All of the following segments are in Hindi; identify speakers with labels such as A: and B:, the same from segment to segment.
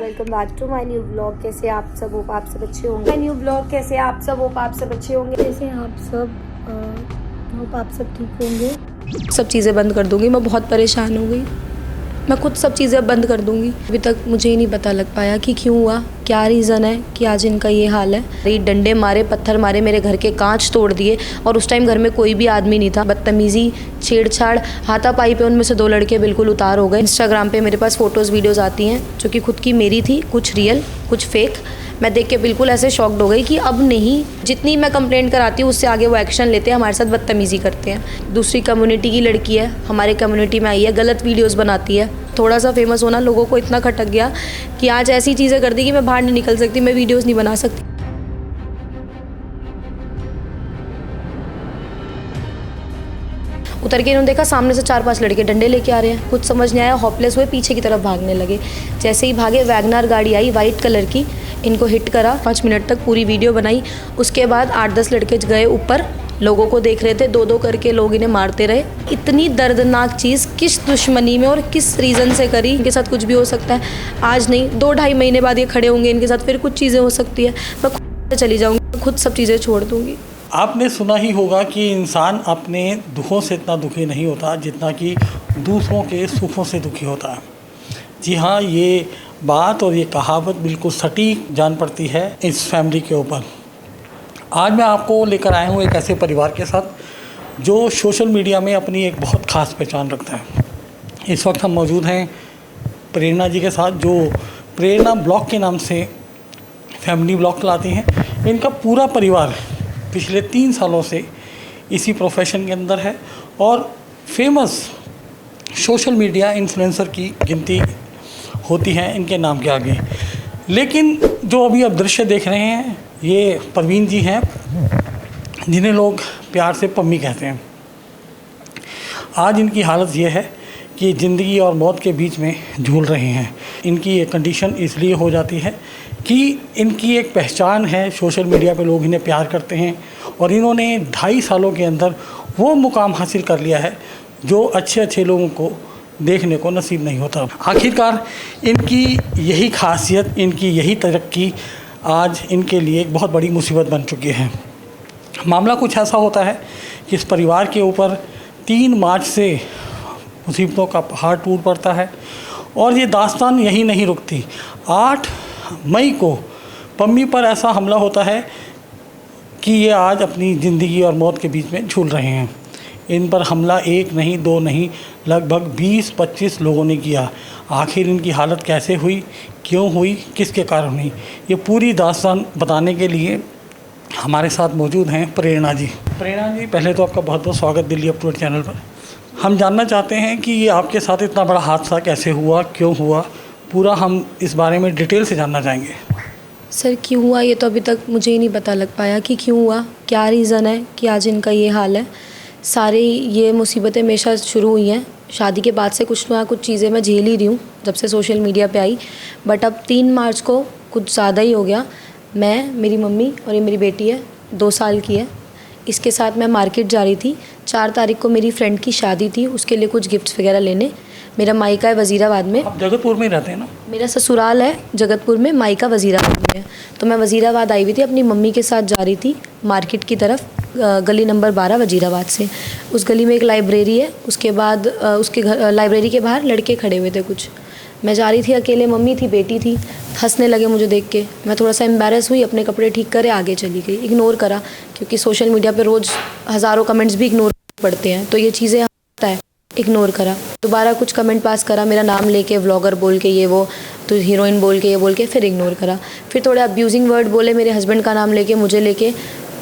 A: Welcome back to my new blog. कैसे आप सब होप आप सब अच्छे होंगे। न्यू ब्लॉग कैसे आप सब होप आप सब अच्छे होंगे। कैसे आप सब होप आप सब ठीक होंगे। सब चीज़ें बंद कर दूंगी। मैं बहुत परेशान हो गई। मैं खुद सब चीज़ें बंद कर दूंगी। अभी तक मुझे ही नहीं पता लग पाया कि क्यों हुआ, क्या रीज़न है कि आज इनका ये हाल है। ये डंडे मारे, पत्थर मारे, मेरे घर के कांच तोड़ दिए और उस टाइम घर में कोई भी आदमी नहीं था। बदतमीज़ी, छेड़छाड़, हाथापाई पे उनमें से 2 लड़के बिल्कुल उतार हो गए। इंस्टाग्राम पे मेरे पास फ़ोटोज़ वीडियोज़ आती हैं जो कि खुद की मेरी थी, कुछ रियल कुछ फेक। मैं देख के बिल्कुल ऐसे शॉक्ड हो गई कि अब नहीं, जितनी मैं कंप्लेंट कराती हूँ उससे आगे वो एक्शन लेते हैं, हमारे साथ बदतमीज़ी करते हैं। दूसरी कम्युनिटी की लड़की है, हमारे कम्युनिटी में आई है, गलत वीडियोस बनाती है। थोड़ा सा फेमस होना लोगों को इतना खटक गया कि आज ऐसी चीज़ें कर दी कि मैं बाहर नहीं निकल सकती, मैं वीडियोस नहीं बना सकती। उतर के इन्होंने देखा सामने से 4-5 लड़के डंडे लेके आ रहे हैं। कुछ समझ नहीं आया, हॉपलेस हुए, पीछे की तरफ भागने लगे। जैसे ही भागे, वैगनर गाड़ी आई वाइट कलर की, इनको हिट करा। 5 मिनट तक पूरी वीडियो बनाई। उसके बाद 8-10 लड़के गए ऊपर, लोगों को देख रहे थे, 2-2 करके लोग इन्हें मारते रहे। इतनी दर्दनाक चीज़ किस दुश्मनी में और किस रीज़न से करी। इनके साथ कुछ भी हो सकता है, आज नहीं 2-2.5 महीने बाद ये खड़े होंगे, इनके साथ फिर कुछ चीज़ें हो सकती है। मैं खुद चली जाऊँगी, खुद सब चीज़ें छोड़ दूँगी।
B: आपने सुना ही होगा कि इंसान अपने दुखों से इतना दुखी नहीं होता जितना कि दूसरों के सुखों से दुखी होता है। जी हाँ, ये बात और ये कहावत बिल्कुल सटीक जान पड़ती है इस फैमिली के ऊपर। आज मैं आपको लेकर आया हूँ एक ऐसे परिवार के साथ जो सोशल मीडिया में अपनी एक बहुत ख़ास पहचान रखता है। इस वक्त हम मौजूद हैं प्रेरणा जी के साथ, जो प्रेरणा ब्लॉग के नाम से फैमिली ब्लॉग चलाती हैं। इनका पूरा परिवार पिछले 3 सालों से इसी प्रोफेशन के अंदर है और फेमस सोशल मीडिया इन्फ्लुएंसर की गिनती होती है इनके नाम के आगे। लेकिन जो अभी आप दृश्य देख रहे हैं, ये परवीन जी हैं, जिन्हें लोग प्यार से पम्मी कहते हैं। आज इनकी हालत ये है कि ज़िंदगी और मौत के बीच में झूल रहे हैं। इनकी ये कंडीशन इसलिए हो जाती है कि इनकी एक पहचान है, सोशल मीडिया पे लोग इन्हें प्यार करते हैं और इन्होंने 2.5 सालों के अंदर वो मुकाम हासिल कर लिया है जो अच्छे लोगों को देखने को नसीब नहीं होता। आखिरकार इनकी यही खासियत, इनकी यही तरक्की आज इनके लिए एक बहुत बड़ी मुसीबत बन चुकी है। मामला कुछ ऐसा होता है कि इस परिवार के ऊपर 3 मार्च से मुसीबतों का पहाड़ टूट पड़ता है और ये दास्तान यहीं नहीं रुकती। 8 मई को पम्मी पर ऐसा हमला होता है कि ये आज अपनी ज़िंदगी और मौत के बीच में झूल रहे हैं। इन पर हमला 1 नहीं 2 नहीं, लगभग 20-25 लोगों ने किया। आखिर इनकी हालत कैसे हुई, क्यों हुई, किसके कारण हुई, ये पूरी दास्तान बताने के लिए हमारे साथ मौजूद हैं प्रेरणा जी। प्रेरणा जी, पहले तो आपका बहुत बहुत स्वागत Delhi up to date channel पर। हम जानना चाहते हैं कि ये आपके साथ इतना बड़ा हादसा कैसे हुआ, क्यों हुआ, पूरा हम इस बारे में डिटेल से जानना चाहेंगे।
A: सर, क्यों हुआ ये तो अभी तक मुझे ही नहीं पता लग पाया कि क्यों हुआ, क्या रीज़न है कि आज इनका ये हाल है। सारी ये मुसीबतें हमेशा शुरू हुई हैं शादी के बाद से। कुछ ना कुछ चीज़ें मैं झेल ही रही हूँ जब से सोशल मीडिया पे आई, बट अब 3 मार्च को कुछ ज़्यादा ही हो गया। मैं, मेरी मम्मी और ये मेरी बेटी है, 2 साल की है, इसके साथ मैं मार्केट जा रही थी। 4 तारीख को मेरी फ्रेंड की शादी थी, उसके लिए कुछ गिफ्ट्स वगैरह लेने। मेरा मायका है वज़ीराबाद में।
B: आप जगतपुर में ही रहते हैं ना?
A: मेरा ससुराल है जगतपुर में, मायका वज़ीराबाद में है। तो मैं वज़ीराबाद आई हुई थी, अपनी मम्मी के साथ जा रही थी मार्केट की तरफ, गली नंबर 12 वज़ीराबाद से। उस गली में एक लाइब्रेरी है, उसके बाद उसके घर लाइब्रेरी के बाहर लड़के खड़े हुए थे कुछ। मैं जा रही थी अकेले, मम्मी थी, बेटी थी, हंसने लगे मुझे देख के। मैं थोड़ा सा एम्बैरस हुई, अपने कपड़े ठीक करे आगे चली गई, इग्नोर करा, क्योंकि सोशल मीडिया पे रोज़ हज़ारों कमेंट्स भी इग्नोर पड़ते हैं, तो ये चीज़ें होता है, इग्नोर करा। दोबारा कुछ कमेंट पास करा, मेरा नाम लेके, व्लॉगर बोल के, ये वो, तो हीरोइन बोल के, ये बोल के, फिर इग्नोर करा। फिर थोड़े अब्यूजिंग वर्ड बोले मेरे हस्बैंड का नाम लेके, मुझे लेके।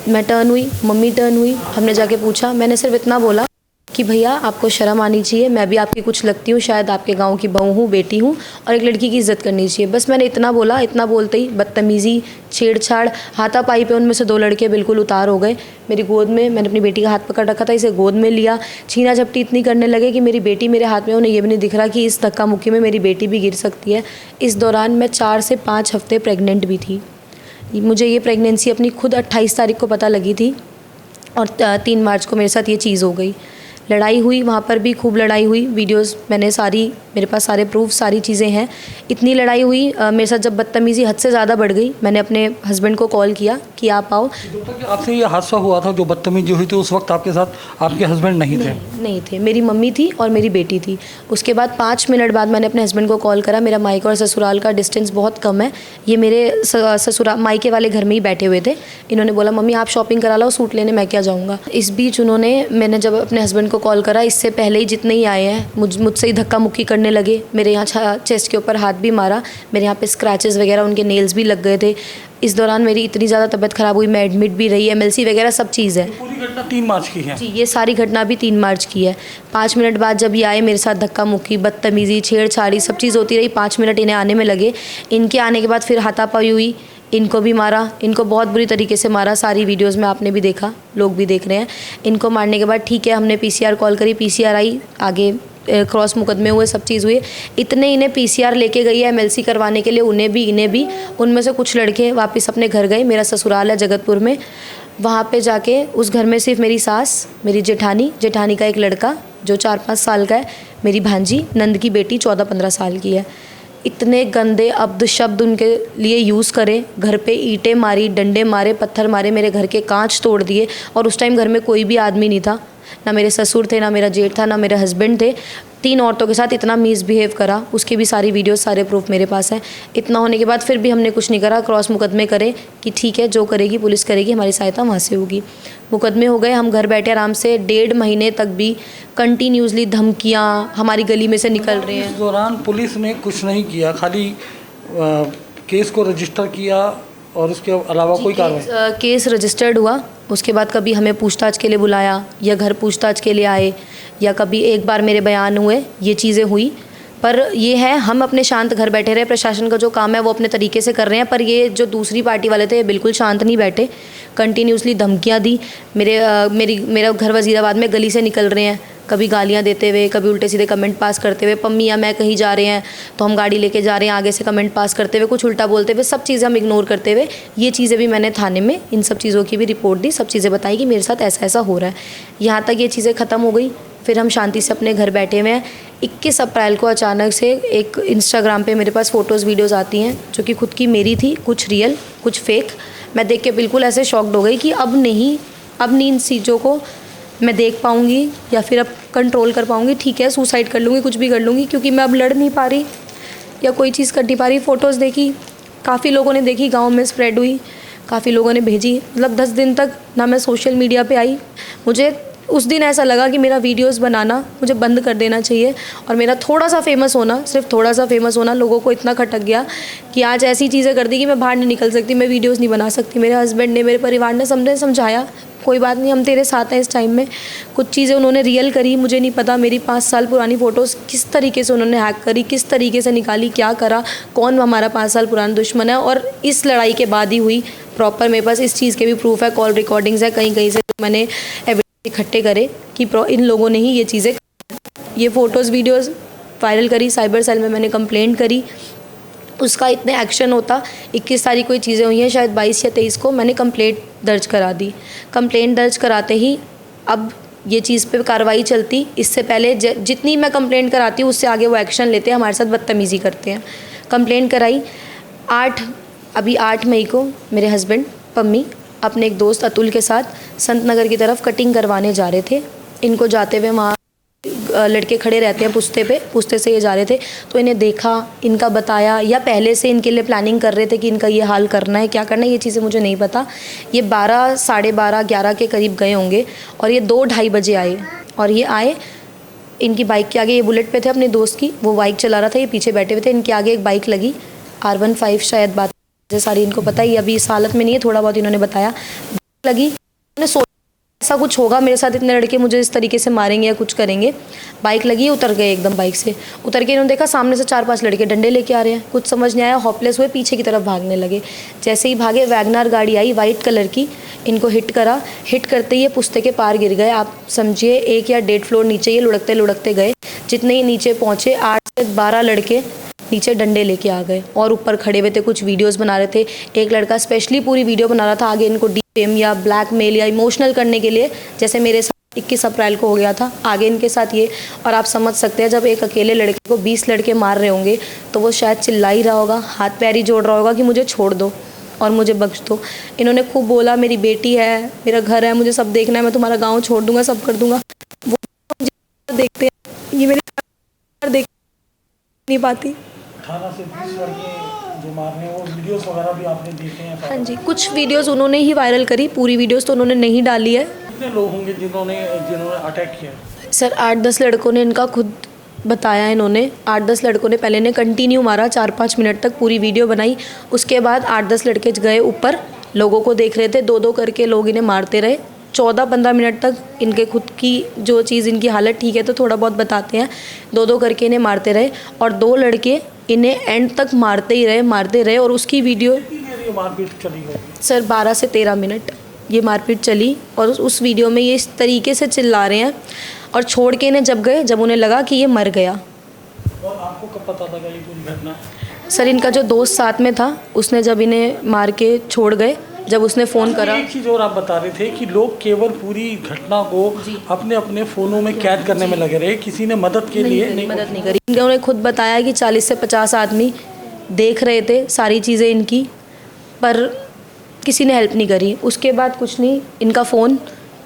A: मैं टर्न हुई, मम्मी टर्न हुई, हमने जाके पूछा। मैंने सिर्फ इतना बोला कि भैया आपको शर्म आनी चाहिए, मैं भी आपकी कुछ लगती हूँ, शायद आपके गांव की बहू हूँ, बेटी हूँ, और एक लड़की की इज़्ज़त करनी चाहिए। बस मैंने इतना बोला। इतना बोलते ही बदतमीज़ी, छेड़छाड़, हाथापाई पे उनमें से 2 लड़के बिल्कुल उतार हो गए। मेरी गोद में, मैंने अपनी बेटी का हाथ पकड़ रखा था, इसे गोद में लिया, छीना झपटी इतनी करने लगे कि मेरी बेटी मेरे हाथ में, उन्हें ये भी नहीं दिख रहा कि इस धक्का मुक्की में मेरी बेटी भी गिर सकती है। इस दौरान मैं 4 से 5 हफ्ते प्रेग्नेंट भी थी। मुझे ये प्रेगनेंसी अपनी खुद 28 तारीख को पता लगी थी और 3 मार्च को मेरे साथ ये चीज़ हो गई। लड़ाई हुई, वहाँ पर भी खूब लड़ाई हुई। वीडियोस मैंने सारी, मेरे पास सारे प्रूफ, सारी चीज़ें हैं। इतनी लड़ाई हुई मेरे साथ, जब बदतमीज़ी हद से ज़्यादा बढ़ गई, मैंने अपने हस्बैंड को कॉल किया कि आप आओ।
B: जब तक आपसे ये हादसा हुआ था, जो बदतमीजी हुई थी, उस वक्त आपके साथ आपके हस्बैंड नहीं थे?
A: नहीं थे, मेरी मम्मी थी और मेरी बेटी थी। उसके बाद 5 मिनट बाद मैंने अपने हस्बैंड को कॉल करा। मेरा मायका और ससुराल का डिस्टेंस बहुत कम है। ये मेरे ससुराल मायके वाले घर में ही बैठे हुए थे। इन्होंने बोला मम्मी आप शॉपिंग करा लो, सूट लेने मैं क्या जाऊँगा। इस बीच मैंने जब अपने हस्बैंड को कॉल करा, इससे पहले ही जितने ही आए हैं मुझसे ही धक्का मुक्की करने लगे। मेरे यहाँ चेस्ट के ऊपर हाथ भी मारा, मेरे यहाँ पे स्क्रैचेस वगैरह, उनके नेल्स भी लग गए थे। इस दौरान मेरी इतनी ज़्यादा तबीयत ख़राब हुई, मैं एडमिट भी रही, MLC वगैरह सब चीज़ है।
B: पूरी घटना 3 मार्च की है?
A: जी, ये सारी घटना भी 3 मार्च की है। 5 मिनट बाद जब ये आए, मेरे साथ धक्का मुक्की, बदतमीज़ी, छेड़छाड़ी सब चीज़ होती रही। 5 मिनट इन्हें आने में लगे। इनके आने के बाद फिर हाथापाई हुई, इनको भी मारा, इनको बहुत बुरी तरीके से मारा। सारी वीडियोस में आपने भी देखा, लोग भी देख रहे हैं। इनको मारने के बाद ठीक है, हमने PCR कॉल करी, PCR आई, आगे क्रॉस मुकदमे हुए, सब चीज़ हुई। इतने इन्हें PCR लेके गई है MLC करवाने के लिए, उन्हें भी इन्हें भी। उनमें से कुछ लड़के वापस अपने घर गए। मेरा ससुराल है जगतपुर में, वहाँ पे जाके उस घर में सिर्फ मेरी सास, मेरी जेठानी का एक लड़का जो 4-5 साल का है, मेरी भांजी, नंद की बेटी 14-15 साल की है। इतने गंदे अब्द शब्द उनके लिए यूज़ करे। घर पे ईंटें मारी, डंडे मारे, पत्थर मारे, मेरे घर के कांच तोड़ दिए। और उस टाइम घर में कोई भी आदमी नहीं था, ना मेरे ससुर थे, ना मेरा जेठ था, ना मेरे हस्बैंड थे। 3 औरतों के साथ इतना मिसबिहेव करा, उसके भी सारी वीडियोस, सारे प्रूफ मेरे पास है। इतना होने के बाद फिर भी हमने कुछ नहीं करा। क्रॉस मुकदमे करे कि ठीक है, जो करेगी पुलिस करेगी, हमारी सहायता वहाँ से होगी। मुकदमे हो गए, हम घर बैठे आराम से 1.5 महीने तक भी कंटिन्यूसली धमकियाँ हमारी गली में से निकल रही हैं।
B: इस दौरान पुलिस ने कुछ नहीं किया, खाली केस को रजिस्टर किया और उसके अलावा कोई कार्रवाई?
A: केस रजिस्टर्ड हुआ, उसके बाद कभी हमें पूछताछ के लिए बुलाया या घर पूछताछ के लिए आए, या कभी एक बार मेरे बयान हुए, ये चीज़ें हुई। पर ये है, हम अपने शांत घर बैठे रहे। प्रशासन का जो काम है वो अपने तरीके से कर रहे हैं, पर ये जो दूसरी पार्टी वाले थे बिल्कुल शांत नहीं बैठे। कंटिन्यूसली धमकियाँ दी। मेरा घर वज़ीराबाद में, गली से निकल रहे हैं, कभी गालियाँ देते हुए, कभी उल्टे सीधे कमेंट पास करते हुए। पम्मी या मैं कहीं जा रहे हैं तो हम गाड़ी लेके जा रहे हैं, आगे से कमेंट पास करते हुए, कुछ उल्टा बोलते हुए, सब चीज़ें हम इग्नोर करते हुए। ये चीज़ें भी मैंने थाने में इन सब चीज़ों की भी रिपोर्ट दी, सब चीज़ें बताई कि मेरे साथ ऐसा ऐसा हो रहा है। यहाँ तक ये चीज़ें ख़त्म हो गई। फिर हम शांति से अपने घर बैठे हुए हैं। 21 अप्रैल को अचानक से एक इंस्टाग्राम पे मेरे पास फ़ोटोज़ वीडियोज़ आती हैं जो कि खुद की मेरी थी, कुछ रियल, कुछ फेक। मैं देख के बिल्कुल ऐसे शॉक्ड हो गई कि अब नहीं इन चीज़ों को मैं देख पाऊँगी या फिर अब कंट्रोल कर पाऊँगी। ठीक है, सुसाइड कर लूँगी, कुछ भी कर लूँगी, क्योंकि मैं अब लड़ नहीं पा रही या कोई चीज़ कर नहीं पा रही। फ़ोटोज़ देखी, काफ़ी लोगों ने देखी, गाँव में स्प्रेड हुई, काफ़ी लोगों ने भेजी। मतलब 10 दिन तक ना मैं सोशल मीडिया पे आई। मुझे उस दिन ऐसा लगा कि मेरा वीडियोस बनाना मुझे बंद कर देना चाहिए, और मेरा थोड़ा सा फेमस होना, सिर्फ थोड़ा सा फेमस होना लोगों को इतना खटक गया कि आज ऐसी चीज़ें कर दी कि मैं बाहर नहीं निकल सकती, मैं वीडियोस नहीं बना सकती। मेरे हस्बैंड ने, मेरे परिवार ने सबने समझाया, कोई बात नहीं, हम तेरे साथ हैं इस टाइम में। कुछ चीज़ें उन्होंने रियल करी, मुझे नहीं पता मेरी 5 साल पुरानी फ़ोटोज़ किस तरीके से उन्होंने हैक करी, किस तरीके से निकाली, क्या करा, कौन हमारा 5 साल पुराना दुश्मन है। और इस लड़ाई के बाद ही हुई प्रॉपर। मेरे पास इस चीज़ के भी प्रूफ है, कॉल रिकॉर्डिंग्स है, कहीं कहीं से मैंने इकट्ठे करे कि इन लोगों ने ही ये चीज़ें, ये फ़ोटोज़ वीडियोस वायरल करी। साइबर सेल में मैंने कंप्लेंट करी, उसका इतने एक्शन होता। 21 तारीख को ये चीज़ें हुई हैं, शायद 22 या 23 को मैंने कंप्लेंट दर्ज करा दी। कंप्लेंट दर्ज कराते ही अब ये चीज़ पे कार्रवाई चलती। इससे पहले जितनी मैं कंप्लेंट कराती हूँ उससे आगे वो एक्शन लेते हैं, हमारे साथ बदतमीज़ी करते हैं। कंप्लेंट कराई। 8 मई को मेरे हस्बैंड पम्मी अपने एक दोस्त अतुल के साथ संत नगर की तरफ कटिंग करवाने जा रहे थे। इनको जाते हुए वहाँ लड़के खड़े रहते हैं पुश्ते से ये जा रहे थे, तो इन्हें देखा, इनका बताया, या पहले से इनके लिए प्लानिंग कर रहे थे कि इनका ये हाल करना है, क्या करना है, ये चीज़ें मुझे नहीं पता। ये 12, साढ़े 12, 11 के करीब गए होंगे और ये 2-2:30 बजे आए। और ये आए, इनकी बाइक के आगे, ये बुलेट पे थे अपने दोस्त की, वो बाइक चला रहा था, ये पीछे बैठे हुए थे। इनके आगे एक बाइक लगी, R15 शायद, बात सारी इनको पता ही, अभी इस हालत में नहीं है, थोड़ा बहुत इन्होंने बताया। लगी, उन्होंने सोचा ऐसा कुछ होगा मेरे साथ, इतने लड़के मुझे इस तरीके से मारेंगे या कुछ करेंगे। बाइक लगी, उतर गए एकदम बाइक से। उतर के इन्होंने देखा सामने से 4-5 लड़के डंडे लेके आ रहे हैं, कुछ समझ नहीं आया, होपलेस हुए, पीछे की तरफ भागने लगे। जैसे ही भागे, वैगनार गाड़ी आई वाइट कलर की, इनको हिट करा। हिट करते ही ये पुश्ते के पार गिर गए। आप समझिए 1 या 1.5 फ्लोर नीचे ये लुढ़कते लुढ़कते गए। जितने ही नीचे पहुँचे, 8 से 12 लड़के नीचे डंडे लेके आ गए और ऊपर खड़े हुए थे, कुछ वीडियोस बना रहे थे। एक लड़का स्पेशली पूरी वीडियो बना रहा था, आगे इनको डिफेम या ब्लैकमेल या इमोशनल करने के लिए, जैसे मेरे साथ 21 अप्रैल को हो गया था, आगे इनके साथ ये। और आप समझ सकते हैं जब एक अकेले लड़के को 20 लड़के मार रहे होंगे तो वो शायद चिल्ला ही रहा होगा, हाथ पैर ही जोड़ रहा होगा कि मुझे छोड़ दो और मुझे बख्श दो। इन्होंने खूब बोला मेरी बेटी है, मेरा घर है, मुझे सब देखना है, मैं तुम्हारा गाँव छोड़ दूँगा, सब कर दूँगा। वो देखते हैं, ये मेरे देख नहीं पाती।
B: 18 से 20 लड़के जो मारने, वो वीडियोस वगैरह भी आपने देखे हैं?
A: हाँ जी, कुछ वीडियोस उन्होंने ही वायरल करी, पूरी वीडियोस तो उन्होंने नहीं डाली है।
B: कितने लोग होंगे जिन्होंने अटैक किया?
A: सर 8-10 लड़कों ने, इनका खुद बताया इन्होंने, 8-10 लड़कों ने पहले ने कंटिन्यू मारा, 4-5 मिनट तक पूरी वीडियो बनाई। उसके बाद 8-10 लड़के गए ऊपर, लोगों को देख रहे थे, 2-2 करके लोग इन्हें मारते रहे। 14-15 मिनट तक इनके खुद की जो चीज़, इनकी हालत ठीक है तो थोड़ा बहुत बताते हैं, 2-2 करके इन्हें मारते रहे। और 2 लड़के इन्हें एंड तक मारते रहे। और उसकी वीडियो
B: ये मारपीट चली होगी?
A: सर 12 से 13 मिनट ये मारपीट चली। और उस वीडियो में ये इस तरीके से चिल्ला रहे हैं। और छोड़ के इन्हें जब गए, जब उन्हें लगा कि ये मर गया।
B: और आपको कब पता लगा ये पूरी घटना?
A: सर इनका जो दोस्त साथ में था, उसने जब इन्हें मार के छोड़ गए, जब उसने फ़ोन करा।
B: एक चीज़ और आप बता रहे थे कि लोग केवल पूरी घटना को अपने अपने फ़ोनों में कैद करने में लगे रहे, किसी ने मदद के लिए
A: मदद नहीं करी। इन्होंने खुद बताया कि 40 से 50 आदमी देख रहे थे सारी चीज़ें इनकी, पर किसी ने हेल्प नहीं करी। उसके बाद कुछ नहीं,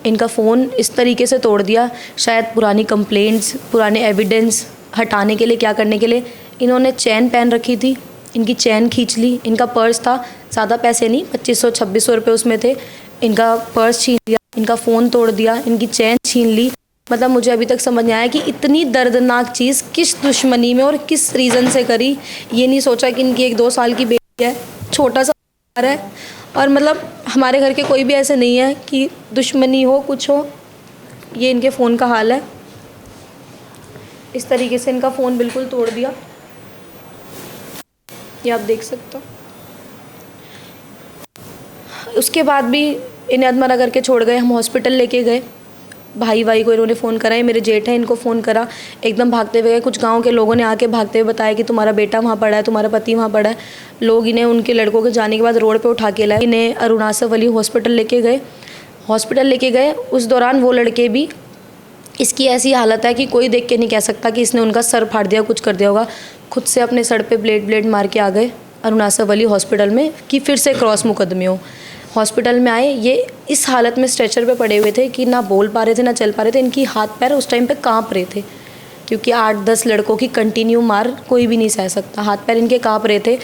A: इनका फ़ोन इस तरीके से तोड़ दिया, शायद पुरानी कंप्लेंट्स, पुराने एविडेंस हटाने के लिए, क्या करने के लिए। इन्होंने चैन पहन रखी थी, इनकी चैन खींच ली। इनका पर्स था, ज़्यादा पैसे नहीं, 2500-2600 रुपये उसमें थे। इनका पर्स छीन लिया, इनका फ़ोन तोड़ दिया, इनकी चैन छीन ली। मतलब मुझे अभी तक समझ नहीं आया कि इतनी दर्दनाक चीज़ किस दुश्मनी में और किस रीज़न से करी। ये नहीं सोचा कि इनकी 1-2 साल की बेटी है, छोटा सा घर है। और मतलब हमारे घर के कोई भी ऐसे नहीं है कि दुश्मनी हो, कुछ हो। ये इनके फ़ोन का हाल है, इस तरीके से इनका फ़ोन बिल्कुल तोड़ दिया, ये आप देख सकते हो। उसके बाद भी इन्हें अधमरा करके छोड़ गए। हम हॉस्पिटल लेके गए, भाई को इन्होंने फ़ोन करा, ये मेरे जेठ हैं, इनको फ़ोन करा, एकदम भागते हुए गए। कुछ गांव के लोगों ने आके भागते हुए बताया कि तुम्हारा बेटा वहाँ पड़ा है, तुम्हारा पति वहाँ पड़ा है। लोग इन्हें उनके लड़कों के जाने के बाद रोड पे उठा के लाए, इन्हें अरुणाचल वाली हॉस्पिटल लेके गए। उस दौरान वो लड़के भी, इसकी ऐसी हालत है कि कोई देख के नहीं कह सकता कि इसने उनका सर फाड़ दिया, कुछ कर दिया होगा। खुद से अपने सर पे ब्लेड मार के आ गए अरुणाचल वाली हॉस्पिटल में कि फिर से क्रॉस मुकदमे हो। हॉस्पिटल में आए, ये इस हालत में स्ट्रेचर पे पड़े हुए थे कि ना बोल पा रहे थे, ना चल पा रहे थे। इनकी हाथ पैर उस टाइम पे कांप रहे थे, क्योंकि 8-10 लड़कों की कंटिन्यू मार कोई भी नहीं सह सकता। हाथ पैर इनके कांप रहे थे।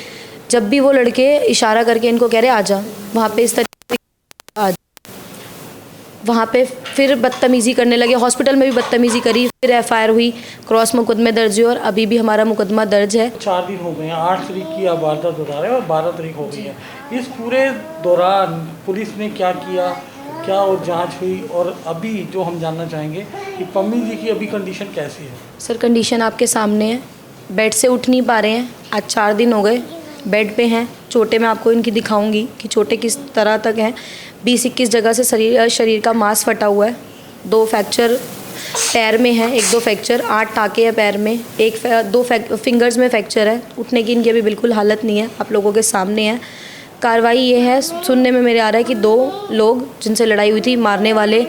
A: जब भी वो लड़के इशारा करके इनको कह रहे आजा, वहाँ पे इस तरीके से वहाँ पे फिर बदतमीज़ी करने लगे। हॉस्पिटल में भी बदतमीज़ी करी, फिर FIR हुई, क्रॉस मुकदमे दर्ज हुए और अभी भी हमारा मुकदमा दर्ज है।
B: 4 दिन हो गए हैं, 8 तारीख की आप वारदात बता रहे हैं और 12 तारीख हो गई है। इस पूरे दौरान पुलिस ने क्या किया, क्या और जांच हुई? और अभी जो हम जानना चाहेंगे कि पम्मी जी की अभी कंडीशन कैसी है?
A: सर कंडीशन आपके सामने है, बेड से उठ नहीं पा रहे हैं। आज 4 दिन हो गए बेड पे हैं। चोटें मैं आपको इनकी दिखाऊंगी कि चोटें किस तरह तक हैं। 20-21 जगह से शरीर का मांस फटा हुआ है। 2 फ्रैक्चर पैर में है, 1-2 फ्रैक्चर, 8 टाँके हैं पैर में, 1-2 फिंगर्स में फ्रैक्चर है। उठने की इनकी अभी बिल्कुल हालत नहीं है, आप लोगों के सामने है। कार्रवाई ये है, सुनने में मेरे आ रहा है कि 2 लोग जिनसे लड़ाई हुई थी, मारने वाले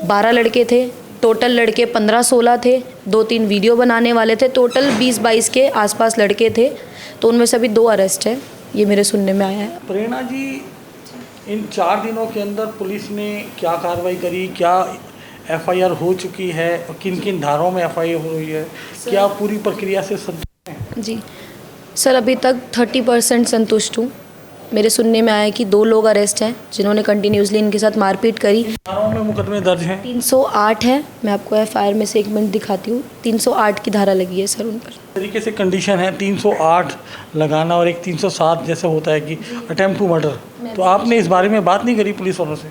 A: 12 लड़के थे, टोटल लड़के 15-16 थे, 2-3 वीडियो बनाने वाले थे, टोटल 20-22 के आसपास लड़के थे। तो उनमें से अभी 2 अरेस्ट है, ये मेरे सुनने में आया है।
B: प्रेरणा जी, इन 4 दिनों के अंदर पुलिस ने क्या कार्रवाई करी? क्या FIR हो चुकी है? किन किन धाराओं में FIR हुई है? क्या पूरी प्रक्रिया से संतुष्ट हैं?
A: जी सर, अभी तक 30% संतुष्ट हूँ। मेरे सुनने में आया कि 2 लोग अरेस्ट हैं जिन्होंने कंटिन्यूसली इनके साथ मारपीट करी।
B: धाराओं में मुकदमे दर्ज हैं?
A: 308 है, मैं आपको FIR में से 1 मिनट दिखाती हूँ। 308 की धारा लगी है सर उन पर।
B: तरीके से कंडीशन है 308 लगाना और एक 307 जैसे होता है कि अटेम्प्ट टू मर्डर। तो आपने इस बारे में बात नहीं करी पुलिस वालों से?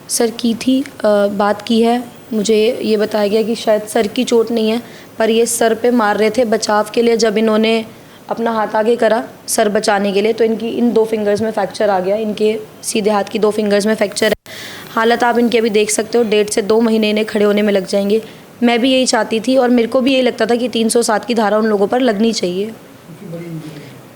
A: सर की थी, बात की है। मुझे ये बताया गया कि शायद सर की चोट नहीं है, पर ये सर पे मार रहे थे बचाव के लिए। जब इन्होंने अपना हाथ आगे करा सर बचाने के लिए, तो इनकी इन 2 फिंगर्स में फ्रैक्चर आ गया। इनके सीधे हाथ की 2 फिंगर्स में फ्रैक्चर है। हालत आप इनकी अभी देख सकते हो, 1.5 से 2 महीने इन्हें खड़े होने में लग जाएंगे। मैं भी यही चाहती थी और मेरे को भी यही लगता था कि 307 की धारा उन लोगों पर लगनी चाहिए।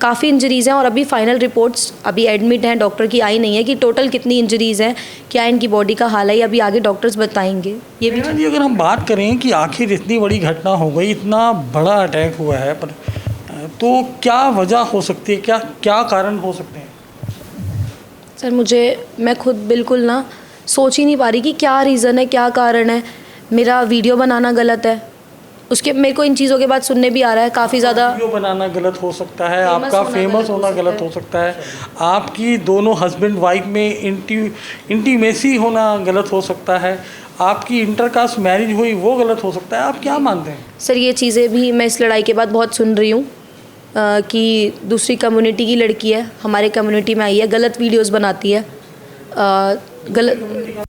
A: काफ़ी इंजरीज़ हैं और अभी फाइनल रिपोर्ट्स अभी एडमिट हैं, डॉक्टर की आई नहीं है कि टोटल कितनी इंजरीज़ हैं, क्या इनकी बॉडी का हाल है, अभी आगे डॉक्टर्स बताएंगे। ये भी
B: जी, अगर हम बात करें कि आखिर इतनी बड़ी घटना हो गई, इतना बड़ा अटैक हुआ है, पर तो क्या वजह हो सकती है, क्या क्या कारण हो सकते हैं?
A: सर मैं खुद बिल्कुल ना सोच ही नहीं पा रही कि क्या रीज़न है, क्या कारण है। मेरा वीडियो बनाना गलत है, उसके मेरे को इन चीज़ों के बाद सुनने भी आ रहा है काफ़ी ज़्यादा।
B: वीडियो बनाना गलत हो सकता है, आपका
A: होना
B: फेमस
A: गलत हो
B: होना
A: सकता
B: गलत
A: है।
B: हो सकता है, आपकी दोनों हस्बैंड वाइफ में इंटीमेसी होना गलत हो सकता है, आपकी इंटरकास्ट मैरिज हुई वो गलत हो सकता है। आप क्या मानते हैं?
A: सर ये चीज़ें भी मैं इस लड़ाई के बाद बहुत सुन रही हूँ कि दूसरी कम्युनिटी की लड़की है, हमारे कम्युनिटी में आई है, गलत वीडियोस बनाती है। गलत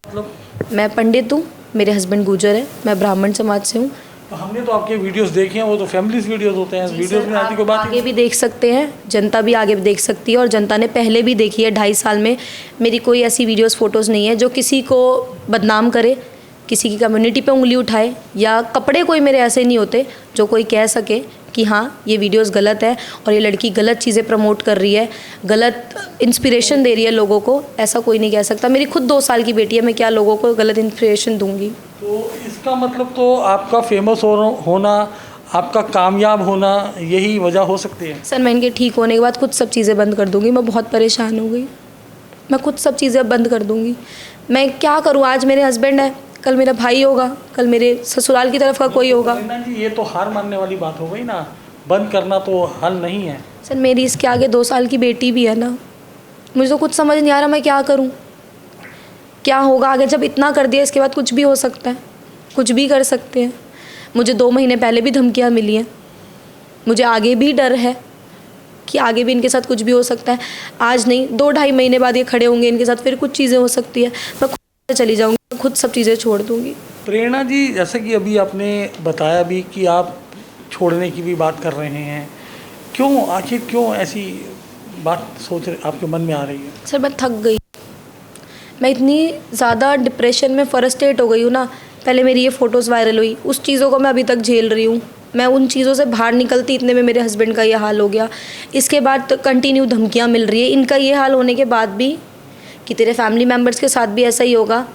B: मतलब
A: मैं पंडित हूँ, मेरे हस्बैंड गुजर है, मैं ब्राह्मण समाज से हूँ।
B: तो हमने तो आपके वीडियोस देखे हैं, वो तो फैमिलीज वीडियोस होते हैं, वीडियोस में आती कोई बात ही
A: आगे भी देख सकते हैं, जनता भी आगे भी देख सकती है और जनता ने पहले भी देखी है। 2.5 साल में मेरी कोई ऐसी वीडियोस फोटोज़ नहीं है जो किसी को बदनाम करे, किसी की कम्युनिटी पे उंगली उठाए, या कपड़े कोई मेरे ऐसे नहीं होते जो कोई कह सके कि हाँ ये वीडियोस गलत है और ये लड़की गलत चीज़ें प्रमोट कर रही है, गलत इंस्पिरेशन दे रही है लोगों को। ऐसा कोई नहीं कह सकता। मेरी खुद 2 साल की बेटी है, मैं क्या लोगों को गलत इंस्पिरेशन दूंगी?
B: तो इसका मतलब तो आपका फेमस होना, आपका कामयाब होना, यही वजह हो सकती है।
A: सर मैं इनके ठीक होने के बाद खुद सब चीज़ें बंद कर दूंगी। मैं बहुत परेशान हो गई, मैं खुद सब चीज़ें बंद कर दूंगी। मैं क्या करूँ? आज मेरे हस्बैंड है, कल मेरा भाई होगा, कल मेरे ससुराल की तरफ का कोई होगा।
B: ना जी, ये तो हार मानने वाली बात हो गई ना, बंद करना तो हल नहीं है।
A: सर मेरी इसके आगे 2 साल की बेटी भी है ना, मुझे तो कुछ समझ नहीं आ रहा मैं क्या करूं, क्या होगा आगे। जब इतना कर दिया इसके बाद कुछ भी हो सकता है, कुछ भी कर सकते हैं। मुझे 2 महीने पहले भी धमकियां मिली हैं, मुझे आगे भी डर है कि आगे भी इनके साथ कुछ भी हो सकता है। आज नहीं 2-2.5 महीने बाद ये खड़े होंगे, इनके साथ फिर कुछ चीज़ें हो सकती है। मैं खुद से चली जाऊँगी, मैं खुद सब चीज़ें छोड़ दूँगी।
B: प्रेरणा जी, जैसे कि अभी आपने बताया भी कि आप छोड़ने की भी बात कर रहे हैं, क्यों, आखिर क्यों ऐसी बात सोच आपके मन में आ रही है?
A: सर मैं थक गई, मैं इतनी ज़्यादा डिप्रेशन में फ्रस्ट्रेट हो गई हूँ ना। पहले मेरी ये फ़ोटोज़ वायरल हुई, उस चीज़ों को मैं अभी तक झेल रही हूँ। मैं उन चीज़ों से बाहर निकलती इतने में मेरे हस्बैंड का ये हाल हो गया। इसके बाद तो कंटिन्यू धमकियाँ मिल रही है। इनका ये हाल होने के बाद भी कि तेरे फैमिली मेम्बर्स के साथ भी ऐसा ही होगा,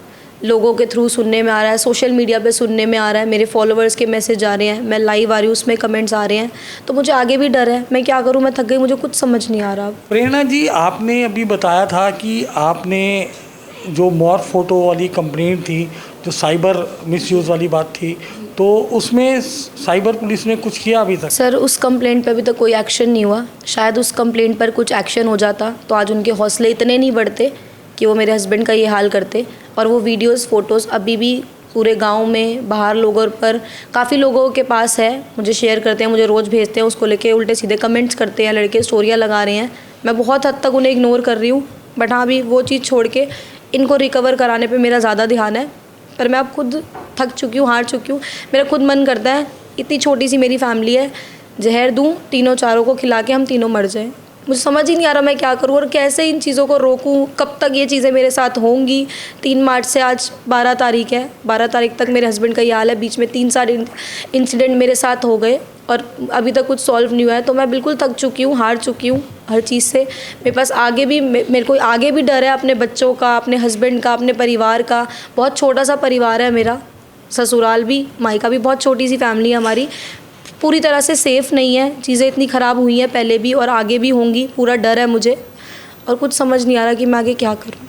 A: लोगों के थ्रू सुनने में आ रहा है, सोशल मीडिया पे सुनने में आ रहा है, मेरे फॉलोअर्स के मैसेज आ रहे हैं, मैं लाइव आ रही हूँ उसमें कमेंट्स आ रहे हैं, तो मुझे आगे भी डर है। मैं क्या करूँ? मैं थक गई, मुझे कुछ समझ नहीं आ रहा।
B: प्रेरणा जी, आपने अभी बताया था कि आपने जो मॉर्फ फोटो वाली कंप्लेंट थी, जो साइबर मिसयूज़ वाली बात थी, तो उसमें साइबर पुलिस ने कुछ किया अभी तक?
A: सर उस कंप्लेंट पे अभी तक कोई एक्शन नहीं हुआ। शायद उस कंप्लेंट पर कुछ एक्शन हो जाता तो आज उनके हौसले इतने नहीं बढ़ते कि वो मेरे हस्बैंड का ये हाल करते। और वो वीडियोस फ़ोटोज़ अभी भी पूरे गांव में बाहर लोगों पर, काफ़ी लोगों के पास है, मुझे शेयर करते हैं, मुझे रोज़ भेजते हैं, उसको लेके उल्टे सीधे कमेंट्स करते हैं, लड़के स्टोरियाँ लगा रहे हैं। मैं बहुत हद तक उन्हें इग्नोर कर रही हूँ, बट हाँ अभी वो चीज़ छोड़ के इनको रिकवर कराने पे मेरा ज़्यादा ध्यान है। पर मैं अब खुद थक चुकी हूँ, हार चुकी हूँ। मेरा खुद मन करता है इतनी छोटी सी मेरी फैमिली है, जहर दूँ तीनों चारों को खिला के हम तीनों मर जाएं। मुझे समझ ही नहीं आ रहा मैं क्या करूँ और कैसे इन चीज़ों को रोकूँ, कब तक ये चीज़ें मेरे साथ होंगी। 3 मार्च से आज 12 तारीख है, 12 तारीख तक मेरे हस्बैंड का ये हाल है। बीच में 3-4 इंसिडेंट मेरे साथ हो गए और अभी तक कुछ सॉल्व नहीं हुआ है। तो मैं बिल्कुल थक चुकी हूँ, हार चुकी हूँ हर चीज़ से। मेरे पास आगे भी, मेरे को आगे भी डर है अपने बच्चों का, अपने हस्बैंड का, अपने परिवार का। बहुत छोटा सा परिवार है मेरा, ससुराल भी, मायका भी, बहुत छोटी सी फैमिली है हमारी। पूरी तरह से सेफ़ नहीं है, चीज़ें इतनी ख़राब हुई हैं पहले भी और आगे भी होंगी, पूरा डर है मुझे और कुछ समझ नहीं आ रहा कि मैं आगे क्या करूं।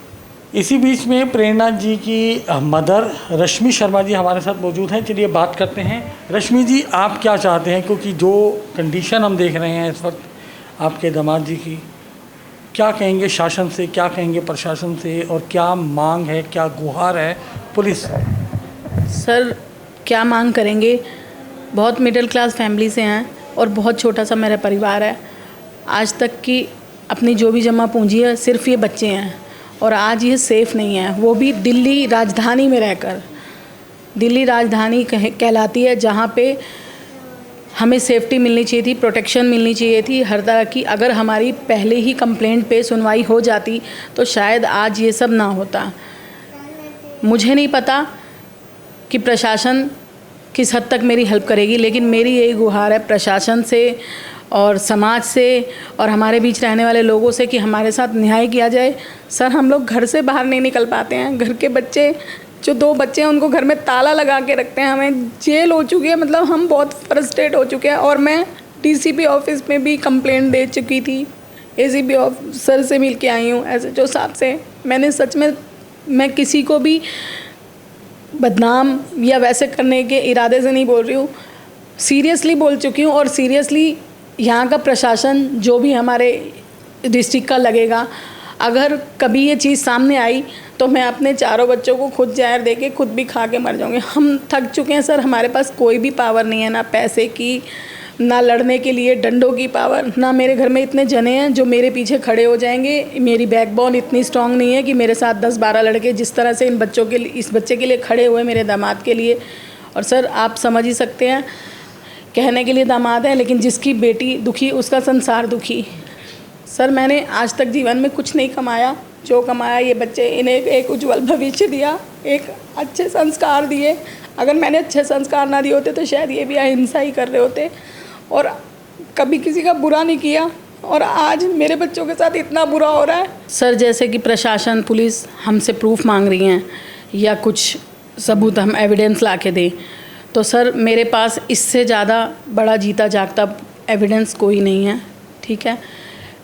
B: इसी बीच में प्रेरणा जी की मदर रश्मि शर्मा जी हमारे साथ मौजूद हैं। चलिए बात करते हैं। रश्मि जी, आप क्या चाहते हैं, क्योंकि जो कंडीशन हम देख रहे हैं इस वक्त आपके दामाद जी की, क्या कहेंगे शासन से, क्या कहेंगे प्रशासन से, और क्या मांग है, क्या गुहार है पुलिस से?
C: सर क्या मांग करेंगे, बहुत मिडिल क्लास फैमिली से हैं और बहुत छोटा सा मेरा परिवार है। आज तक की अपनी जो भी जमा पूंजी है सिर्फ ये बच्चे हैं और आज ये सेफ़ नहीं है, वो भी दिल्ली राजधानी में रहकर। दिल्ली राजधानी कहलाती है जहाँ पे हमें सेफ्टी मिलनी चाहिए थी, प्रोटेक्शन मिलनी चाहिए थी हर तरह की। अगर हमारी पहले ही कंप्लेंट पे सुनवाई हो जाती तो शायद आज ये सब ना होता। मुझे नहीं पता कि प्रशासन किस हद तक मेरी हेल्प करेगी, लेकिन मेरी यही गुहार है प्रशासन से और समाज से और हमारे बीच रहने वाले लोगों से कि हमारे साथ न्याय किया जाए। सर हम लोग घर से बाहर नहीं निकल पाते हैं। घर के बच्चे, जो 2 बच्चे हैं, उनको घर में ताला लगा के रखते हैं। हमें जेल हो चुकी है, मतलब हम बहुत फ्रस्ट्रेट हो चुके हैं। और मैं डीसीपी ऑफिस में भी कंप्लेंट दे चुकी थी, एसीपी ऑफिसर से मिल के आई हूँ, एसएचओ साहब से। मैंने सच में, मैं किसी को भी बदनाम या वैसे करने के इरादे से नहीं बोल रही हूँ, सीरियसली बोल चुकी हूँ। और सीरियसली यहाँ का प्रशासन जो भी हमारे डिस्ट्रिक्ट का लगेगा, अगर कभी ये चीज़ सामने आई तो मैं अपने 4 बच्चों को खुद जहर दे के खुद भी खा के मर जाऊँगी। हम थक चुके हैं सर, हमारे पास कोई भी पावर नहीं है, ना पैसे की, ना लड़ने के लिए डंडों की पावर, ना मेरे घर में इतने जने हैं जो मेरे पीछे खड़े हो जाएंगे। मेरी बैकबोन इतनी स्ट्रांग नहीं है कि मेरे साथ 10-12 लड़के जिस तरह से इस बच्चे के लिए खड़े हुए, मेरे दामाद के लिए। और सर आप समझ ही सकते हैं, कहने के लिए दामाद है लेकिन जिसकी बेटी दुखी उसका संसार दुखी। सर मैंने आज तक जीवन में कुछ नहीं कमाया, जो कमाया ये बच्चे, इन्हें एक उज्जवल भविष्य दिया, एक अच्छे संस्कार दिए। अगर मैंने अच्छे संस्कार ना दिए होते तो शायद ये भी अहिंसा ही कर रहे होते और कभी किसी का बुरा नहीं किया। और आज मेरे बच्चों के साथ इतना बुरा हो रहा है। सर जैसे कि प्रशासन, पुलिस हमसे प्रूफ मांग रही हैं या कुछ सबूत हम एविडेंस ला के दें, तो सर मेरे पास इससे ज़्यादा बड़ा जीता जागता एविडेंस कोई नहीं है। ठीक है,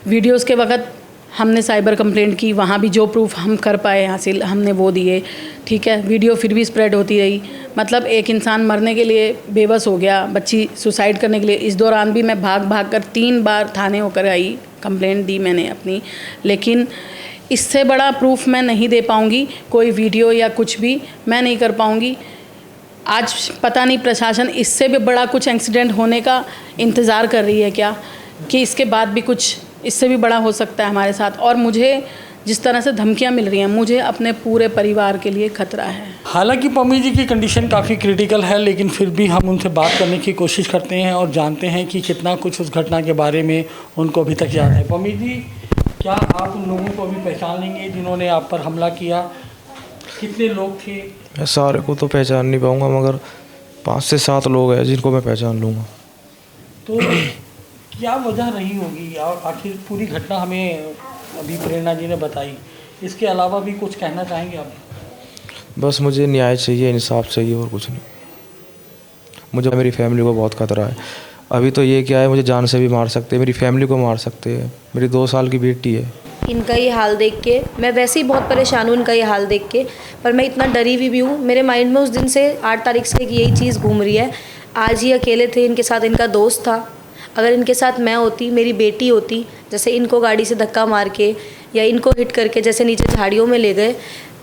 C: वीडियोस के वक्त हमने साइबर कंप्लेंट की, वहाँ भी जो प्रूफ हम कर पाए हासिल हमने वो दिए। ठीक है, वीडियो फिर भी स्प्रेड होती रही। मतलब एक इंसान मरने के लिए बेबस हो गया, बच्ची सुसाइड करने के लिए। इस दौरान भी मैं भाग भाग कर 3 बार थाने होकर आई, कंप्लेंट दी मैंने अपनी। लेकिन इससे बड़ा प्रूफ मैं नहीं दे पाऊँगी, कोई वीडियो या कुछ भी मैं नहीं कर पाऊँगी। आज पता नहीं प्रशासन इससे भी बड़ा कुछ एक्सीडेंट होने का इंतज़ार कर रही है क्या, कि इसके बाद भी कुछ इससे भी बड़ा हो सकता है हमारे साथ। और मुझे जिस तरह से धमकियां मिल रही हैं, मुझे अपने पूरे परिवार के लिए खतरा है।
B: हालांकि पम्मी जी की कंडीशन काफ़ी क्रिटिकल है, लेकिन फिर भी हम उनसे बात करने की कोशिश करते हैं और जानते हैं कि कितना कुछ उस घटना के बारे में उनको अभी तक याद है। पम्मी जी, क्या आप उन लोगों को अभी पहचान लेंगे जिन्होंने आप पर हमला किया? कितने लोग थे?
D: मैं सारे को तो पहचान नहीं पाऊँगा, मगर 5 से 7 लोग हैं जिनको मैं पहचान लूँगा।
B: तो क्या वजह रही होगी? आखिर पूरी घटना हमें अभी प्रेरणा जी ने बताई, इसके अलावा भी कुछ कहना चाहेंगे आप?
D: बस मुझे न्याय चाहिए, इंसाफ चाहिए और कुछ नहीं। मुझे मेरी फैमिली को बहुत खतरा है। अभी तो ये क्या है, मुझे जान से भी मार सकते हैं, मेरी फैमिली को मार सकते हैं। मेरी 2 साल की बेटी है।
A: इनका ये हाल देख के मैं वैसे ही बहुत परेशान हूँ, इनका ये हाल देख के। पर मैं इतना डरी हुई भी हूँ। मेरे माइंड में उस दिन से 8 तारीख से यही चीज़ घूम रही है। आज ही अकेले थे, इनके साथ इनका दोस्त था। अगर इनके साथ मैं होती, मेरी बेटी होती, जैसे इनको गाड़ी से धक्का मार के या इनको हिट करके जैसे नीचे झाड़ियों में ले गए,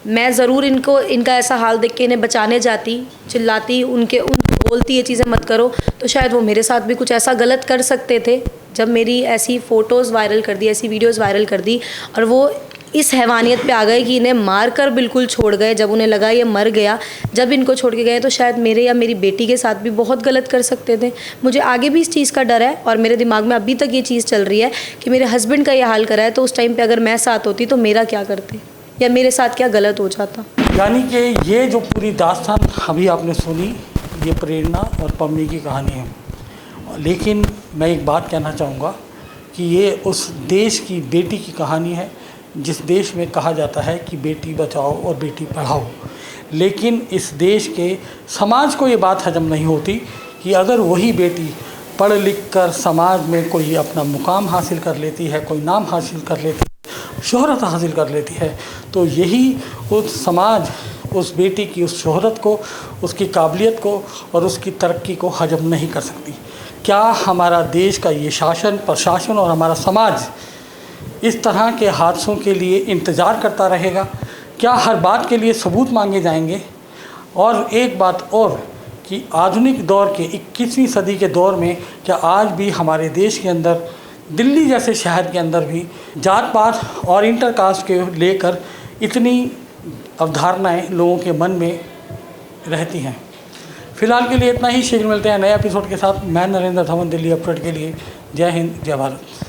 A: मैं ज़रूर इनका ऐसा हाल देख के इन्हें बचाने जाती, चिल्लाती, बोलती ये चीज़ें मत करो, तो शायद वो मेरे साथ भी कुछ ऐसा गलत कर सकते थे। जब मेरी ऐसी फ़ोटोज़ वायरल कर दी, ऐसी वीडियोज़ वायरल कर दी और वो इस हैवानियत पे आ गए कि इन्हें मार कर बिल्कुल छोड़ गए, जब उन्हें लगा ये मर गया, जब इनको छोड़ के गए, तो शायद मेरे या मेरी बेटी के साथ भी बहुत गलत कर सकते थे। मुझे आगे भी इस चीज़ का डर है और मेरे दिमाग में अभी तक ये चीज़ चल रही है कि मेरे हस्बैंड का ये हाल करा है, तो उस टाइम पे अगर मैं साथ होती तो मेरा क्या करते या मेरे साथ क्या गलत हो जाता।
B: यानी कि ये जो पूरी दास्तान अभी आपने सुनी, ये प्रेरणा और पम्मी की कहानी है। लेकिन मैं एक बात कहना चाहूँगा कि ये उस देश की बेटी की कहानी है जिस देश में कहा जाता है कि बेटी बचाओ और बेटी पढ़ाओ। लेकिन इस देश के समाज को ये बात हजम नहीं होती कि अगर वही बेटी पढ़ लिख कर समाज में कोई अपना मुकाम हासिल कर लेती है, कोई नाम हासिल कर लेती है, शोहरत हासिल कर लेती है, तो यही उस समाज उस बेटी की उस शोहरत को, उसकी काबिलियत को और उसकी तरक्की को हजम नहीं कर सकती। क्या हमारा देश का ये शासन, प्रशासन और हमारा समाज इस तरह के हादसों के लिए इंतज़ार करता रहेगा? क्या हर बात के लिए सबूत मांगे जाएंगे? और एक बात और कि आधुनिक दौर के 21वीं सदी के दौर में क्या आज भी हमारे देश के अंदर, दिल्ली जैसे शहर के अंदर भी जात पात और इंटरकास्ट के लेकर इतनी अवधारणाएं लोगों के मन में रहती हैं? फ़िलहाल के लिए इतना ही। शीघ्र मिलते हैं नए एपिसोड के साथ। मैं नरेंद्र धवन, दिल्ली अपडेट के लिए। जय हिंद, जय भारत।